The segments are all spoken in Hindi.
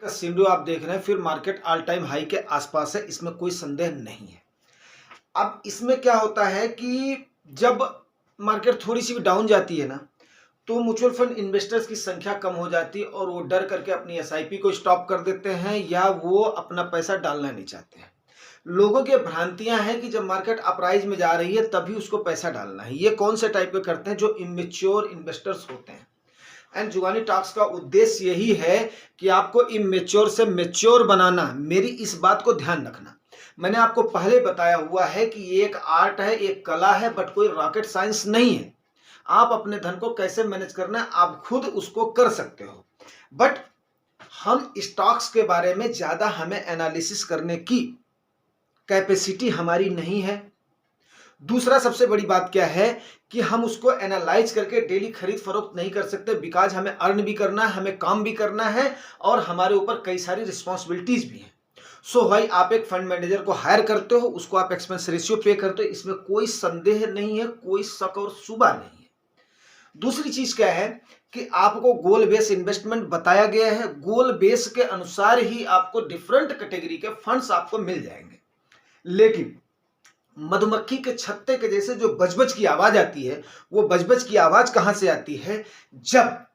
का सिनेरियो आप देख रहे हैं, फिर मार्केट ऑल टाइम हाई के आसपास है, इसमें कोई संदेह नहीं है। अब इसमें क्या होता है कि जब मार्केट थोड़ी सी भी डाउन जाती है ना, तो म्यूचुअल फंड इन्वेस्टर्स की संख्या कम हो जाती है और वो डर करके अपनी एसआईपी को स्टॉप कर देते हैं या वो अपना पैसा डालना नहीं चाहते हैं। लोगों की भ्रांतियां हैं कि जब मार्केट अपराइज में जा रही है तभी उसको पैसा डालना है। ये कौन से टाइप के करते हैं? जो इमेच्योर इन्वेस्टर्स होते हैं। एंड जुगानी टॉक्स का उद्देश्य यही है कि आपको इमेच्योर से मेच्योर बनाना। मेरी इस बात को ध्यान रखना। मैंने आपको पहले बताया हुआ है कि ये एक आर्ट है, एक कला है, बट कोई रॉकेट साइंस नहीं है। आप अपने धन को कैसे मैनेज करना है आप खुद उसको कर सकते हो। बट हम स्टॉक्स के बारे में ज्यादा हमें एनालिसिस करने की कैपेसिटी हमारी नहीं है। दूसरा सबसे बड़ी बात क्या है कि हम उसको एनालाइज करके डेली खरीद फरोख्त नहीं कर सकते, बिकॉज हमें अर्न भी करना है, हमें काम भी करना है और हमारे ऊपर कई सारी रिस्पॉन्सिबिलिटीज भी हैं। सो भाई, आप एक फंड मैनेजर को हायर करते हो, उसको आप एक्सपेंस रेशियो पे करते हो, इसमें कोई संदेह नहीं है, कोई शक और शुबा नहीं है। दूसरी चीज क्या है कि आपको गोल बेस इन्वेस्टमेंट बताया गया है। गोल बेस के अनुसार ही आपको डिफरेंट कैटेगरी के फंड्स आपको मिल जाएंगे। लेकिन मधुमक्खी के छत्ते के जैसे जो बजबज की आवाज आती है, वो बजबज की आवाज कहां से आती है? जब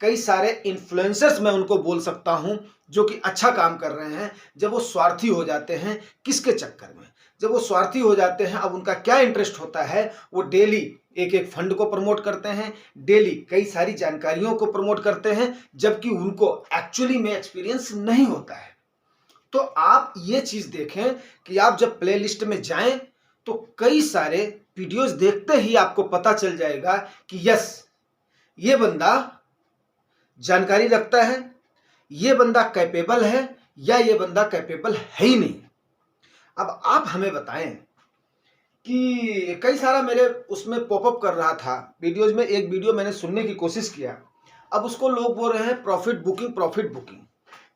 कई सारे इन्फ्लुएंसर्स, मैं उनको बोल सकता हूं, जो कि अच्छा काम कर रहे हैं, जब वो स्वार्थी हो जाते हैं। किसके चक्कर में? जब वो स्वार्थी हो जाते हैं, अब उनका क्या इंटरेस्ट होता है? वो डेली एक एक फंड को प्रमोट करते हैं, डेली कई सारी जानकारियों को प्रमोट करते हैं, जबकि उनको एक्चुअली में एक्सपीरियंस नहीं होता है। तो आप ये चीज देखें कि आप जब प्लेलिस्ट में जाएं तो कई सारे वीडियोस देखते ही आपको पता चल जाएगा कि यस, ये बंदा जानकारी रखता है, ये बंदा कैपेबल है या ये बंदा कैपेबल है ही नहीं। अब आप हमें बताएं कि कई सारा मेरे उसमें पॉपअप कर रहा था वीडियोज में। एक वीडियो मैंने सुनने की कोशिश किया, अब उसको लोग बोल रहे हैं प्रॉफिट बुकिंग, प्रॉफिट बुकिंग।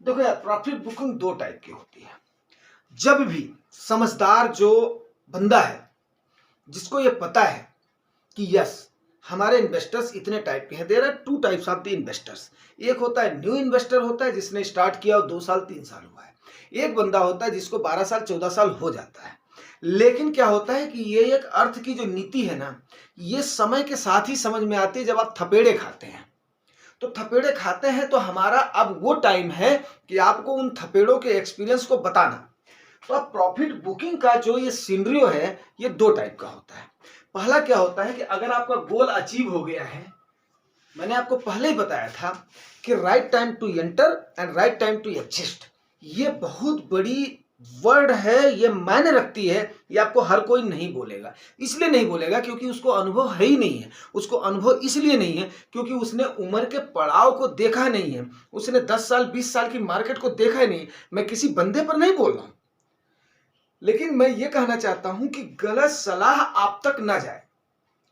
देखो यार, प्रॉफिट बुकिंग दो टाइप की होती है। जब भी समझदार जो बंदा है, जिसको ये पता है कि यस, हमारे इन्वेस्टर्स इतने टाइप के हैं, there are two types of the investors. एक होता है न्यू इन्वेस्टर, होता है जिसने स्टार्ट किया और 2 साल 3 साल हुआ है। एक बंदा होता है जिसको 12 साल 14 साल हो जाता है। लेकिन क्या होता है कि ये एक अर्थ की जो नीति है ना, ये समय के साथ ही समझ में आती है। जब आप थपेड़े खाते हैं तो थपेड़े खाते हैं तो हमारा अब वो टाइम है कि आपको उन थपेड़ों के एक्सपीरियंस को बताना। तो अब प्रॉफिट बुकिंग का जो ये सिनेरियो है, ये दो टाइप का होता है। पहला क्या होता है कि अगर आपका गोल अचीव हो गया है, मैंने आपको पहले ही बताया था कि right time to enter and right time to exist, ये बहुत बड़ी वर्ड है, ये मायने रखती है। ये आपको हर कोई नहीं बोलेगा। इसलिए नहीं बोलेगा क्योंकि उसको अनुभव है ही नहीं है। उसको अनुभव इसलिए नहीं है क्योंकि उसने उम्र के पड़ाव को देखा नहीं है। उसने 10 साल 20 साल की मार्केट को देखा ही नहीं। मैं किसी बंदे पर नहीं बोल रहा हूं, लेकिन मैं ये कहना चाहता हूं कि गलत सलाह आप तक ना जाए।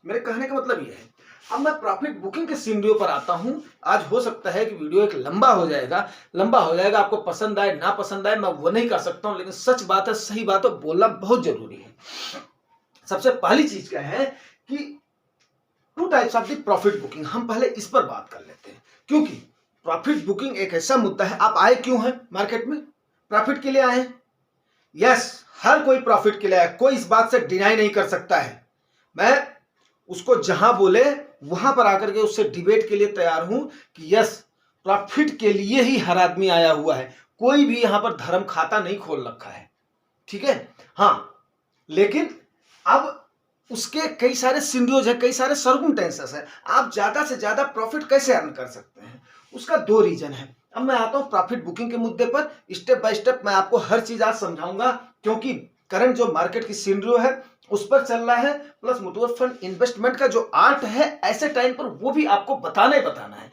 मेरे कहने का मतलब ये है। अब मैं प्रॉफिट बुकिंग के सिनेरियो पर आता हूं। आज हो सकता है कि वीडियो एक लंबा हो जाएगा, आपको पसंद आए ना पसंद आए, मैं वो नहीं कर सकता हूं, लेकिन सच बात है, सही बात है, बोलना बहुत जरूरी है। सबसे पहली चीज क्या है कि to types of the profit booking, हम पहले इस पर बात कर लेते हैं, क्योंकि प्रॉफिट बुकिंग एक ऐसा मुद्दा है। आप आए क्यों हैं मार्केट में? प्रॉफिट के लिए आए हैं। यस, हर कोई प्रॉफिट के लिए आए, कोई इस बात से डिनाई नहीं कर सकता है। मैं उसको जहां बोले वहां पर आकर के उससे डिबेट के लिए तैयार हूं कि यस, प्रॉफिट के लिए ही हर आदमी आया हुआ है। कोई भी यहां पर धर्म खाता नहीं खोल रखा है, ठीक है? हां, लेकिन अब उसके कई सारे सिनेरियोज है, कई सारे सर्कमस्टेंसेस है। आप ज्यादा से ज्यादा प्रॉफिट कैसे अर्न कर सकते हैं, उसका दो रीजन है। अब मैं आता हूं प्रॉफिट बुकिंग के मुद्दे पर। स्टेप बाय स्टेप मैं आपको हर चीज आज समझाऊंगा, क्योंकि करंट जो मार्केट की सिनेरियो है उस पर चल रहा है, प्लस म्यूचुअल फंड इन्वेस्टमेंट का जो आर्ट है ऐसे टाइम पर वो भी आपको बताना ही बताना है,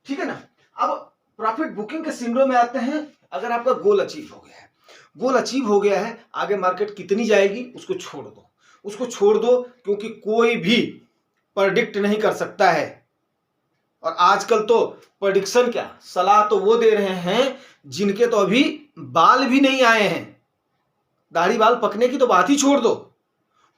ठीक है ना? अब प्रॉफिट बुकिंग के सिनेरियो में आते हैं। अगर आपका गोल अचीव हो गया है, गोल अचीव हो गया है, आगे मार्केट कितनी जाएगी उसको छोड़ दो, उसको छोड़ दो, क्योंकि कोई भी प्रेडिक्ट नहीं कर सकता है। और आजकल तो प्रेडिक्शन क्या, सलाह तो वो दे रहे हैं जिनके तो अभी बाल भी नहीं आए हैं। दाढ़ी बाल पकने की तो बात ही छोड़ दो,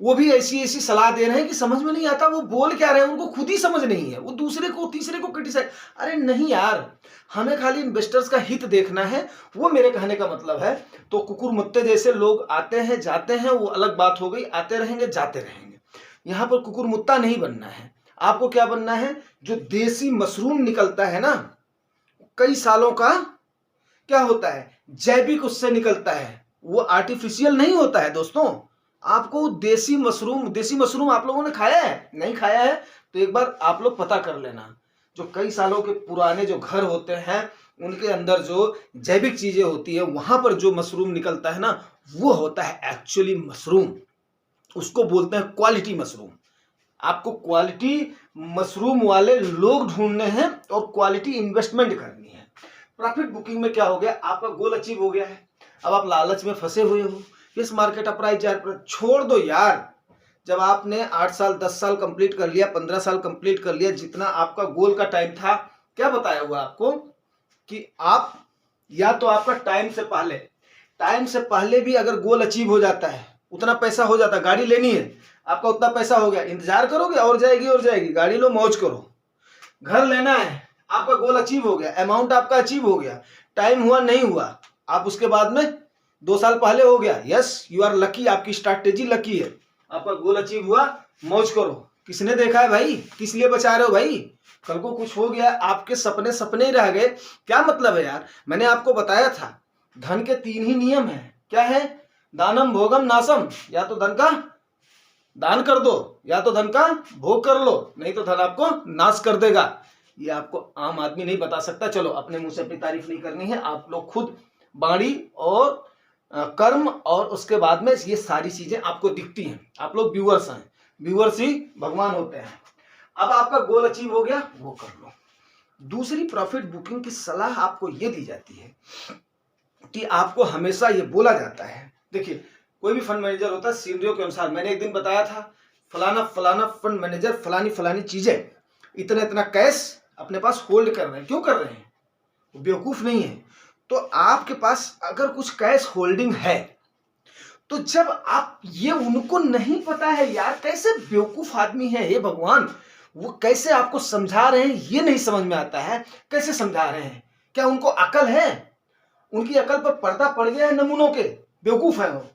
वो भी ऐसी ऐसी सलाह दे रहे हैं कि समझ में नहीं आता वो बोल क्या रहे हैं, उनको खुद ही समझ नहीं है, वो दूसरे को तीसरे को क्रिटिसाइज। अरे नहीं यार, हमें खाली इन्वेस्टर्स का हित देखना है, वो मेरे कहने का मतलब है। तो कुकुर मुत्ते जैसे लोग आते हैं जाते हैं, वो अलग बात हो गई, आते रहेंगे जाते रहेंगे। यहाँ पर कुकुर मुत्ता नहीं बनना है, आपको क्या बनना है, जो देसी मशरूम निकलता है ना कई सालों का, क्या होता है, जैविक उससे निकलता है, वो आर्टिफिशियल नहीं होता है दोस्तों। आपको देसी मशरूम आप लोगों ने खाया है, नहीं खाया है तो एक बार आप लोग पता कर लेना। जो कई सालों के पुराने जो घर होते हैं उनके अंदर जो जैविक चीजें होती है, वहां पर जो मशरूम निकलता है ना, वो होता है एक्चुअली मशरूम। उसको बोलते हैं क्वालिटी मशरूम। आपको क्वालिटी मशरूम वाले लोग ढूंढने हैं और क्वालिटी इन्वेस्टमेंट करनी है। प्रॉफिट बुकिंग में क्या हो गया, आपका गोल अचीव हो गया है, अब आप लालच में फंसे हुए हो, इस मार्केट अप्राइज छोड़ दो यार। जब आपने 8 साल 10 साल कंप्लीट कर लिया, 15 साल कंप्लीट कर लिया, जितना आपका गोल का टाइम था, क्या बताया हुआ आपको कि आप या तो आपका टाइम से पहले भी अगर गोल अचीव हो जाता है, उतना पैसा हो जाता है, गाड़ी लेनी है आपका उतना पैसा हो गया, इंतजार करोगे और जाएगी, गाड़ी लो मौज करो। घर लेना है, आपका गोल अचीव हो गया, अमाउंट आपका अचीव हो गया, टाइम हुआ नहीं हुआ, आप उसके बाद में 2 साल पहले हो गया, यस यू आर लकी, आपकी स्ट्रैटेजी लकी है, आपका गोल अचीव हुआ, मौज करो। किसने देखा है भाई, किस लिए बचा रहे हो भाई, कल को कुछ हो गया, आपके सपने सपने ही रह गए, क्या मतलब है यार। मैंने आपको बताया था धन के 3 ही नियम है, क्या है, दानम भोगम नाशम, या तो धन का दान कर दो या तो धन का भोग कर लो, नहीं तो धन आपको नाश कर देगा। ये आपको आम आदमी नहीं बता सकता। चलो अपने मुंह से अपनी तारीफ नहीं करनी है, आप लोग खुद बाणी और कर्म और उसके बाद में ये सारी चीजें आपको दिखती हैं, आप लोग व्यूअर्स हैं, व्यूअर्स ही भगवान होते हैं। अब आपका गोल अचीव हो गया, वो कर लो। दूसरी प्रॉफिट बुकिंग की सलाह आपको ये दी जाती है कि आपको हमेशा ये बोला जाता है, देखिए कोई भी फंड मैनेजर होता है सीनरियो के अनुसार, मैंने एक दिन बताया था फलाना फलाना फंड मैनेजर फलानी फलानी चीजें इतना इतना कैश अपने पास होल्ड कर रहे हैं, क्यों कर रहे हैं, वो बेवकूफ नहीं है। तो आपके पास अगर कुछ कैश होल्डिंग है, तो जब आप ये उनको नहीं पता है यार, कैसे बेवकूफ आदमी है ये भगवान, वो कैसे आपको समझा रहे हैं ये नहीं समझ में आता है, कैसे समझा रहे हैं, क्या उनको अकल है, उनकी अकल पर पर्दा पड़ गया है नमूनों के, बेवकूफ है वो।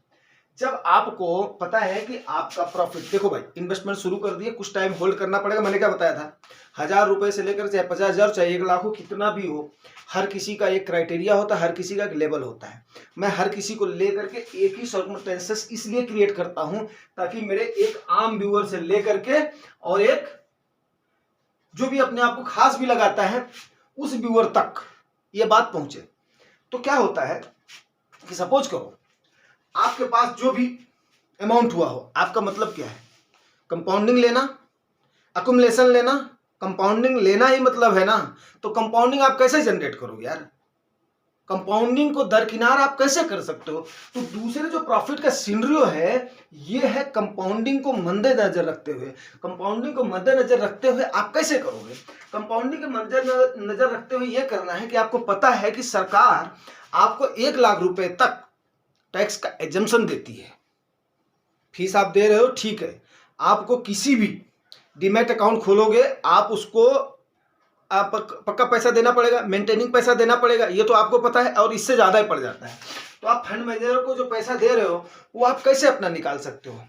जब आपको पता है कि आपका प्रॉफिट, देखो भाई इन्वेस्टमेंट शुरू कर दिए, कुछ टाइम होल्ड करना पड़ेगा, मैंने क्या बताया था, 1000 रुपए से लेकर चाहे 50,000 चाहे 1 लाख हो, कितना भी हो, हर किसी का एक क्राइटेरिया होता है, हर किसी का एक लेवल होता है। मैं हर किसी को लेकर के एक ही सर्कमस्टेंसेस इसलिए क्रिएट करता हूं ताकि मेरे एक आम व्यूअर से लेकर के और एक जो भी अपने आप को खास भी लगाता है उस व्यूअर तक ये बात पहुंचे। तो क्या होता है कि सपोज करो आपके पास जो भी अमाउंट हुआ हो, आपका मतलब क्या है, कंपाउंडिंग लेना, अकुमुलेशन लेना, कंपाउंडिंग लेना ही मतलब है ना। तो कंपाउंडिंग आप कैसे जनरेट करोगे यार, कंपाउंडिंग को दरकिनार आप कैसे कर सकते हो। तो दूसरे जो प्रॉफिट का सिनेरियो है ये है कंपाउंडिंग को मद्देनजर रखते हुए, कंपाउंडिंग को मद्देनजर रखते हुए आप कैसे करोगे, कंपाउंडिंग के मद्देनजर रखते हुए यह करना है कि आपको पता है कि सरकार आपको 1 लाख रुपए तक टैक्स का एग्जम्पशन देती है, फीस आप दे रहे हो ठीक है, आपको किसी भी डीमैट अकाउंट खोलोगे आप उसको आप पक्का पैसा देना पड़ेगा, मेंटेनिंग पैसा देना पड़ेगा, ये तो आपको पता है, और इससे ज़्यादा ही पड़ जाता है। तो आप फंड मैनेजर को जो पैसा दे रहे हो वो आप कैसे अपना निकाल सकते हो,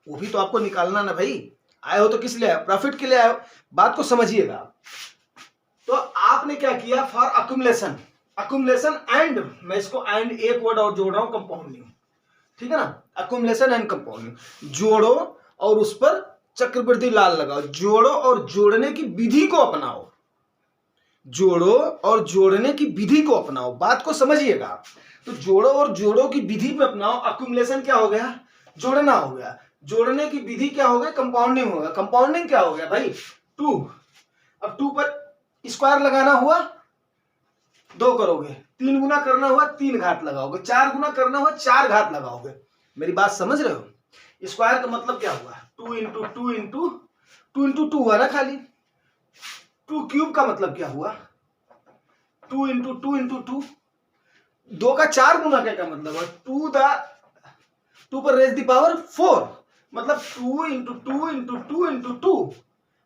वो भी तो आपको निकालना ना भाई, आए हो तो किस लिए आए, प्रॉफिट के लिए आए हो, बात को समझिएगा। तो आपने क्या किया, फॉर अक्यूमुलेशन, अक्यूमुलेशन एंड, मैं इसको एंड एक वर्ड और जोड़ रहा हूं, कंपाउंडिंग, ठीक है ना, अक्यूमुलेशन एंड कंपाउंडिंग, जोड़ो और उस पर चक्रवृद्धि लाल लगाओ, जोड़ो और जोड़ने की विधि को अपनाओ, जोड़ो और जोड़ने की विधि को अपनाओ, बात को समझिएगा। तो जोड़ो और जोड़ो की विधि में अपनाओ, अक्यूमुलेशन क्या हो गया, जोड़ना हो गया, जोड़ने की विधि क्या हो गया, कंपाउंडिंग हो गया, कंपाउंडिंग क्या हो गया भाई 2, अब 2 पर स्क्वायर लगाना हुआ 2 करोगे, 3 गुना करना हुआ 3 घात लगाओगे, 4 गुना करना हुआ 4 घात लगाओगे, मेरी बात समझ रहे हो। स्क्वायर का मतलब क्या हुआ, 2 इंटू 2 इंटू 2 इंटू 2 हुआ ना खाली, 2 क्यूब का मतलब क्या हुआ, 2 इंटू 2 इंटू 2, 2 का 4 गुना क्या मतलब है, 2 पर रेज द पावर 4, मतलब 2 इंटू 2 इंटू 2 इंटू 2,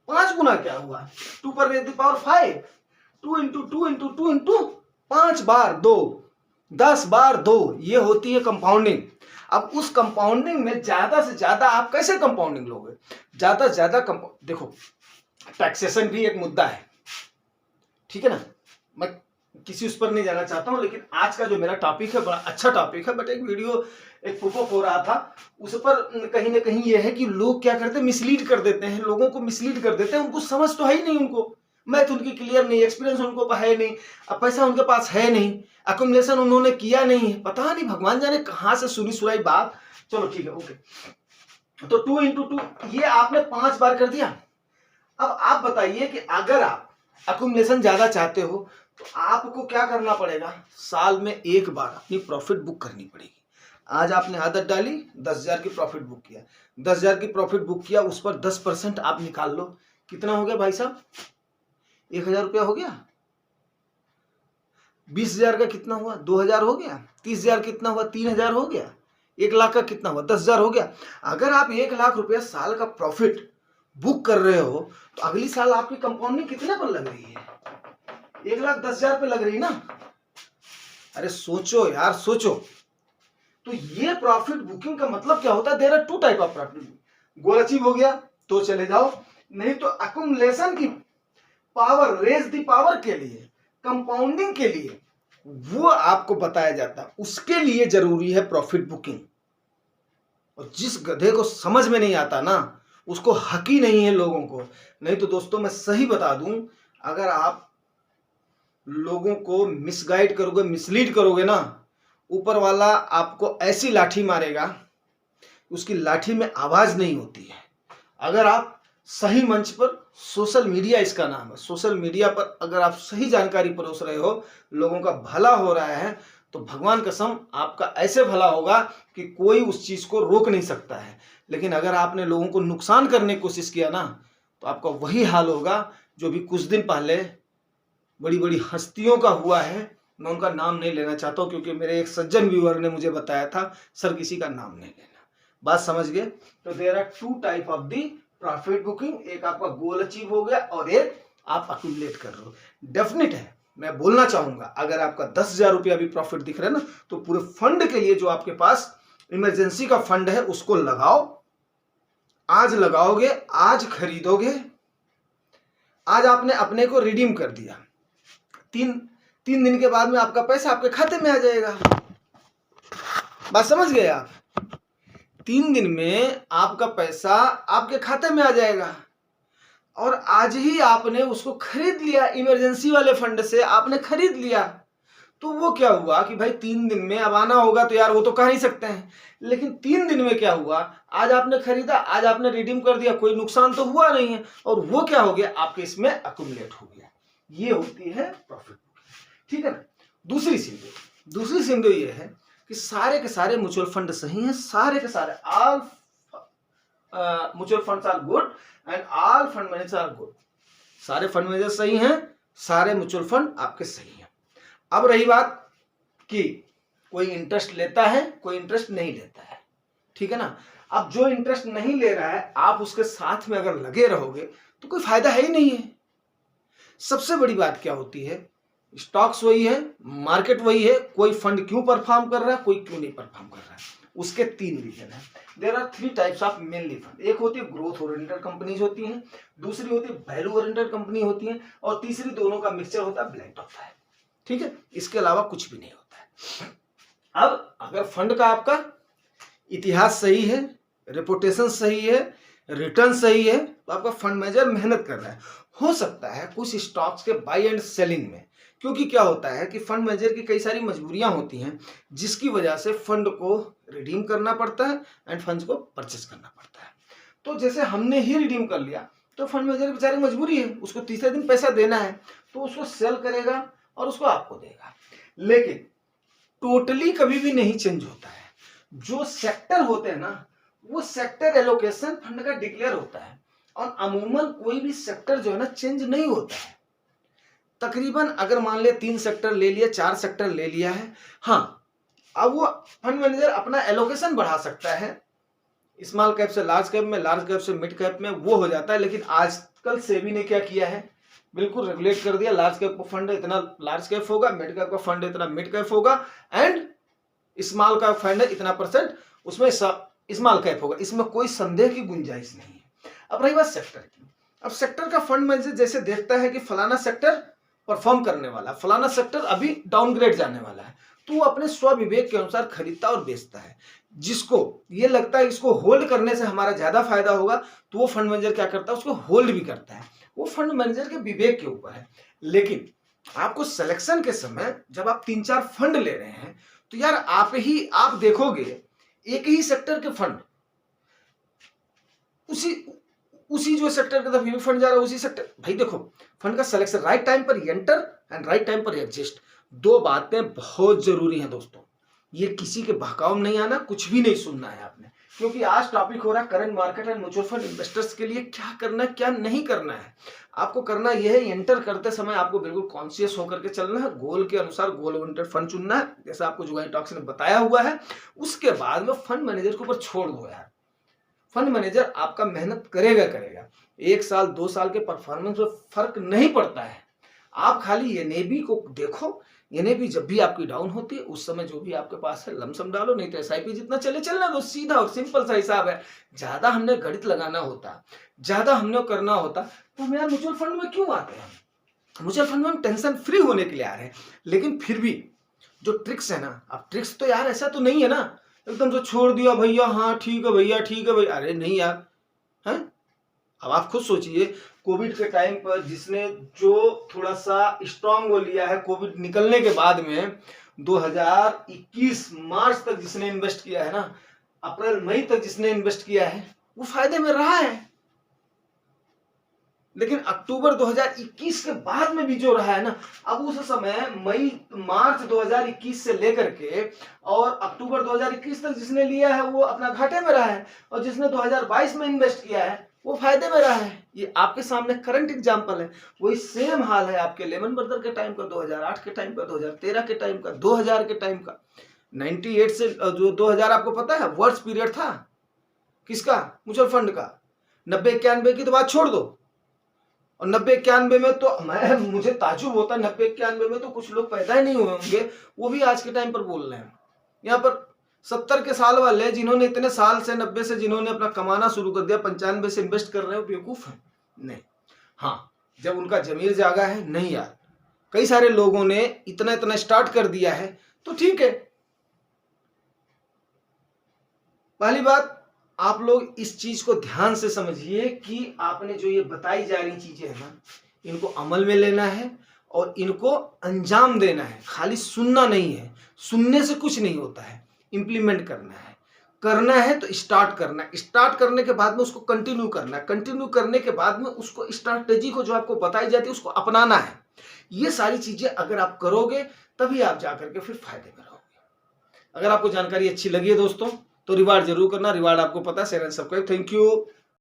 5 गुना क्या हुआ, 2 पर raise the power 5, 2 into 2 into 2 into 5 बार 2, 10 बार 2, ये होती है कंपाउंडिंग। अब उस कंपाउंडिंग में ज्यादा से ज्यादा आप कैसे कंपाउंडिंग लोगे, ज्यादा से ज्यादा देखो टैक्सेशन भी एक मुद्दा है, ठीक है ना, मैं किसी उस पर नहीं जाना चाहता हूं, लेकिन आज का जो मेरा टॉपिक है बड़ा अच्छा टॉपिक है, बट एक वीडियो एक पुपअप हो रहा था उस पर कहीं ना कहीं यह है कि लोग क्या करते हैं, मिसलीड कर देते हैं, लोगों को मिसलीड कर देते हैं, उनको समझ तो है ही नहीं, उनको मैथ उनकी क्लियर नहीं, एक्सपीरियंस उनको है नहीं, अब पैसा उनके पास है नहीं, अकोमोडेशन उन्होंने किया नहीं है, पता नहीं भगवान जाने कहां से सुनी सुनाई बात। चलो ठीक है, ओके, तो 2 इंटू 2 ये आपने 5 बार कर दिया। अब आप बताइए कि अगर आप अकोमोडेशन ज्यादा चाहते हो तो आपको क्या करना पड़ेगा, साल में एक बार अपनी प्रॉफिट बुक करनी पड़ेगी। आज आपने आदत डाली, 10,000 की प्रॉफिट बुक किया, 10,000 की प्रॉफिट बुक किया, उस पर 10% आप निकाल लो, कितना हो गया भाई साहब, 1,000 रुपया हो गया। 20,000 का कितना हुआ, 2,000 हो गया। 30,000 कितना हुआ, 3,000 हो गया। 1,00,000 का कितना हुआ, 10,000 हो गया। अगर आप 1,00,000 रुपया साल का प्रॉफिट बुक कर रहे हो तो अगली साल आपकी कंपाउंडिंग कितने पर लग रही है, 1,10,000 पे लग रही ना। अरे सोचो यार, सोचो। तो ये प्रॉफिट बुकिंग का मतलब क्या होता है, there are 2 type of profit. Goal achieve हो गया तो चले जाओ, नहीं तो अकुमुलेशन की पावर, रेज दी पावर के लिए, कंपाउंडिंग के लिए वो आपको बताया जाता है, उसके लिए जरूरी है प्रॉफिट बुकिंग। और जिस गधे को समझ में नहीं आता ना, उसको हक ही नहीं है लोगों को। नहीं तो दोस्तों मैं सही बता दूं, अगर आप लोगों को मिसगाइड करोगे, मिसलीड करोगे ना, ऊपर वाला आपको ऐसी लाठी मारेगा, उसकी लाठी में आवाज नहीं होती है। अगर आप सही मंच पर, सोशल मीडिया इसका नाम है, सोशल मीडिया पर अगर आप सही जानकारी परोस रहे हो, लोगों का भला हो रहा है, तो भगवान कसम आपका ऐसे भला होगा कि कोई उस चीज को रोक नहीं सकता है। लेकिन अगर आपने लोगों को नुकसान करने की कोशिश किया ना, तो आपका वही हाल होगा जो भी कुछ दिन पहले बड़ी बड़ी हस्तियों का हुआ है। मैं उनका नाम नहीं लेना चाहता हूं, क्योंकि मेरे एक सज्जन व्यूअर ने मुझे बताया था, सर किसी का नाम नहीं लेना। बात समझ गए। तो there are 2 type of the profit booking, एक आपका गोल अचीव हो गया और एक आप अक्यूमुलेट कर रहे हो। डेफिनेट है, मैं बोलना चाहूंगा, अगर आपका 10,000 रुपया भी प्रॉफिट दिख रहा है ना, तो पूरे फंड के लिए जो आपके पास इमरजेंसी का फंड है उसको लगाओ। आज लगाओगे, आज खरीदोगे, आज आपने अपने को रिडीम कर दिया, 3 दिन के बाद में आपका पैसा आपके खाते में आ जाएगा। बात समझ गए आप, 3 दिन में आपका पैसा आपके खाते में आ जाएगा। और आज ही आपने उसको खरीद लिया, इमरजेंसी वाले फंड से आपने खरीद लिया, तो वो क्या हुआ कि भाई 3 दिन में अब आना होगा, तो यार वो तो कह नहीं सकते हैं, लेकिन 3 दिन में क्या हुआ, आज आपने खरीदा, आज आपने रिडीम कर दिया, कोई नुकसान तो हुआ नहीं है, और वो क्या हो गया, आपके इसमें अक्यूमुलेट हो गया। ये होती है प्रॉफिट, ठीक है ना। दूसरी सिंधु ये है कि सारे के सारे म्यूचुअल फंड सही हैं, सारे के सारे, all mutual funds are good and all fund managers are good. सारे फंड मैनेजर सही हैं, सारे म्यूचुअल फंड आपके सही हैं। अब रही बात कि कोई इंटरेस्ट लेता है, कोई इंटरेस्ट नहीं लेता है, ठीक है ना। अब जो इंटरेस्ट नहीं ले रहा है, आप उसके साथ में अगर लगे रहोगे तो कोई फायदा है ही नहीं है। सबसे बड़ी बात क्या होती है, स्टॉक्स वही है, मार्केट वही है, कोई फंड क्यों परफॉर्म कर रहा है, कोई क्यों नहीं परफॉर्म कर रहा है, उसके 3 रीजन है। There are 3 types of mainly fund. एक होती है ग्रोथ ओरिएंटेड कंपनीज होती हैं, दूसरी होती है वैल्यू ओरिएंटेड कंपनी होती है, और तीसरी दोनों का मिक्सचर होता है, ब्लेंड होता है, ठीक है। इसके अलावा कुछ भी नहीं होता है। अब अगर फंड का आपका इतिहास सही है, रेपुटेशन सही है, रिटर्न सही है, तो आपका फंड मैनेजर मेहनत कर रहा है। हो सकता है कुछ स्टॉक्स के बाई एंड सेलिंग में, क्योंकि क्या होता है कि फंड मैनेजर की कई सारी मजबूरियां होती हैं, जिसकी वजह से फंड को रिडीम करना पड़ता है एंड फंड्स को परचेस करना पड़ता है। तो जैसे हमने ही रिडीम कर लिया, तो फंड मैनेजर बेचारी मजबूरी है, उसको तीसरे दिन पैसा देना है, तो उसको सेल करेगा और उसको आपको देगा। लेकिन टोटली कभी भी नहीं चेंज होता है। जो सेक्टर होते हैं ना, वो सेक्टर एलोकेशन फंड का डिक्लेयर होता है, और अमूमन कोई भी सेक्टर जो है ना चेंज नहीं होता है। तकरीबन अगर मान लिया 3 सेक्टर ले लिया, 4 सेक्टर ले लिया है, हाँ, अब वो फंड मैनेजर अपना एलोकेशन बढ़ा सकता है, स्मॉल कैप से लार्ज कैप में, लार्ज कैप से मिड कैप में, वो हो जाता है। लेकिन आजकल सेबी ने क्या किया है, बिल्कुल रेगुलेट कर दिया, लार्ज कैप का फंड इतना लार्ज कैप होगा, मिड कैप का फंड इतना मिड कैप होगा, एंड स्मॉल का फंड इतना परसेंट उसमें स्मॉल कैप होगा। इसमें कोई संदेह की गुंजाइश नहीं है। अब रही बात सेक्टर की, अब सेक्टर का फंड मैनेजर जैसे देखता है कि फलाना सेक्टर परफॉर्म करने वाला, फलाना सेक्टर अभी डाउनग्रेड जाने वाला है, तो वो अपने स्वविवेक के अनुसार खरीदता और बेचता है। जिसको ये लगता है इसको होल्ड करने से हमारा ज्यादा फायदा होगा, तो वो फंड मैनेजर क्या करता है, उसको होल्ड भी करता है। वो फंड मैनेजर के विवेक के ऊपर है। लेकिन आपको सिलेक्शन के समय जब आप 3-4 फंड ले रहे हैं, तो यार आप देखोगे एक ही सेक्टर के फंड, उसी जो सेक्टर का भी फंड जा रहा है उसी सेक्टर। भाई देखो, फंड का सिलेक्शन, राइट टाइम पर एंटर एंड राइट टाइम पर एग्जिस्ट, दो बातें बहुत जरूरी हैं दोस्तों। ये किसी के बहकाव में नहीं आना, कुछ भी नहीं सुनना है आपने, क्योंकि आज टॉपिक हो रहा है current market and mutual fund investors के लिए क्या करना है क्या नहीं करना है। आपको करना यह है, एंटर करते समय आपको बिल्कुल कॉन्शियस होकर के चलना है, गोल के अनुसार गोल ओरिएंटेड फंड चुनना है, जैसा आपको जुगानी टॉक्स ने बताया हुआ है। उसके बाद में फंड मैनेजर के ऊपर छोड़ दो यार। फंड मैनेजर आपका मेहनत करेगा 1 साल 2 साल के परफॉर्मेंस में फर्क नहीं पड़ता है। आप खाली एनएबी को देखो, एनएबी जब भी आपकी डाउन होती है उस समय जो भी आपके पास है लमसम डालो, नहीं तो एसआईपी जितना चलना दो। सीधा और सिंपल सा हिसाब है। ज्यादा हमने गणित लगाना होता, ज्यादा हमने करना होता, तो हम यार म्यूचुअल फंड में क्यों आते हैं? म्यूचुअल फंड में हम टेंशन फ्री होने के लिए आ रहे हैं। लेकिन फिर भी जो ट्रिक्स है ना, अब ट्रिक्स तो यार ऐसा तो नहीं है ना एकदम से छोड़ दिया भैया, हाँ ठीक है भैया, ठीक है भैया, अरे नहीं यार है। अब आप खुद सोचिए, कोविड के टाइम पर जिसने जो थोड़ा सा स्ट्रांग वो लिया है, कोविड निकलने के बाद में 2021 मार्च तक जिसने इन्वेस्ट किया है ना, अप्रैल मई तक जिसने इन्वेस्ट किया है, वो फायदे में रहा है। लेकिन अक्टूबर 2021 के बाद में भी जो रहा है ना, अब उस समय मार्च 2021 से लेकर के और अक्टूबर 2021 तक जिसने लिया है वो अपना घाटे में रहा है, और जिसने 2022 में इन्वेस्ट किया है वो फायदे में रहा है। ये आपके सामने करंट एग्जांपल है। वही सेम हाल है आपके लेमन ब्रदर के टाइम का, 2008 के टाइम का, 2013 के टाइम का, 2000 के टाइम का। 98 से जो 2000 आपको पता है वर्स्ट पीरियड था किसका? म्यूचुअल फंड का। 90-91 की तो बात छोड़ दो, और 90-91 में तो मुझे ताजुब होता है, 90-91 में तो कुछ लोग पैदा ही नहीं हुए होंगे, वो भी आज के टाइम पर बोल रहे हैं। यहाँ पर 70 के साल वाले जिन्होंने इतने साल से 90 से जिन्होंने अपना कमाना शुरू कर दिया, 95 से इन्वेस्ट कर रहे हो, बेवकूफ है? नहीं। हाँ, जब उनका जमीर जागा है, नहीं यार कई सारे लोगों ने इतना स्टार्ट कर दिया है तो ठीक है। पहली बात, आप लोग इस चीज को ध्यान से समझिए कि आपने जो ये बताई जा रही चीजें है ना, इनको अमल में लेना है और इनको अंजाम देना है। खाली सुनना नहीं है, सुनने से कुछ नहीं होता है, इंप्लीमेंट करना है तो स्टार्ट करना है। स्टार्ट करने के बाद में उसको कंटिन्यू करना है, कंटिन्यू करने के बाद में उसको स्ट्रैटेजी को जो आपको बताई जाती है उसको अपनाना है। ये सारी चीजें अगर आप करोगे तभी आप जाकर के फिर फायदे में रहोगे। अगर आपको जानकारी अच्छी लगी है दोस्तों तो रिवार्ड जरूर करना। रिवार्ड आपको पता है, share and subscribe. Thank you.